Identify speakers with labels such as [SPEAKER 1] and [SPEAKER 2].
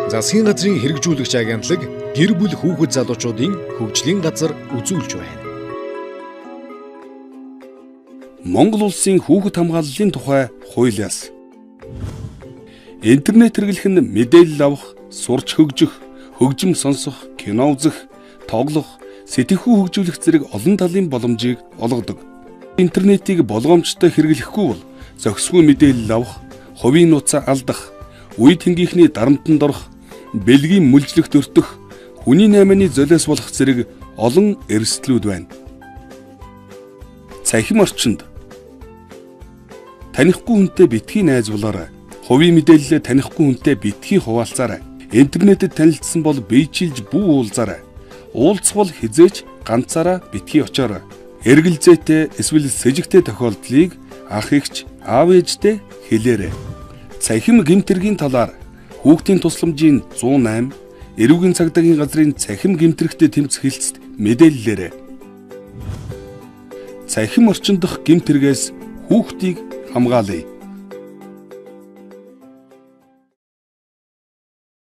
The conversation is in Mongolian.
[SPEAKER 1] Засгийн газрын хэрэгжүүлэгч агентлаг гэр бүл хүүхэд залуучуудын хөгжлийн газар үзүүлж байна.
[SPEAKER 2] Монгол улсын хүүхэд хамгааллын тухай хуулиас. Интернет хэрэглэх нь мэдээлэл авах, сурч хөгжих, хөгжим сонсох, кино үзэх, тоглох, сэтгэхүй хөгжүүлэх зэрэг олон талын боломжийг олгодог. Интернетийг болгоомжтой хэрэглэхгүй бол зохисгүй мэдээлэл авах, хувийн нууцаа алдах, үе тэнгийнхний дарамтанд орох, бэлгийн мүлжлэгт өртөх, хүний наймааны золиос болох зэрэг олон эрсдлүүд байна. Цахим орчинд танихгүй хүнтэй битгий найзуулаарай. Хувийн мэдээлэлээ танихгүй хүнтэй битгий хуваалцаарай. Интернетэд танилцсан бол биечилж бүү уулзаарай. Уулзвал хизээч ганцаараа битгий очоорой. Эргэлзээтэй эсвэл сэжигтэй тохиолдлыг ах эгч, аав ээжтэй хэлээрэй. Цахим гэмтэргийн талаар хүүхдийн тусламжийн 108, эрүүгийн цагдаагийн газрын цахим гэмтэрхтэй тэмцэх хэлцэд мэдээллээрэй. Цахим орчин дахь гэмтэргээс хүүхдийг хамгаалъя.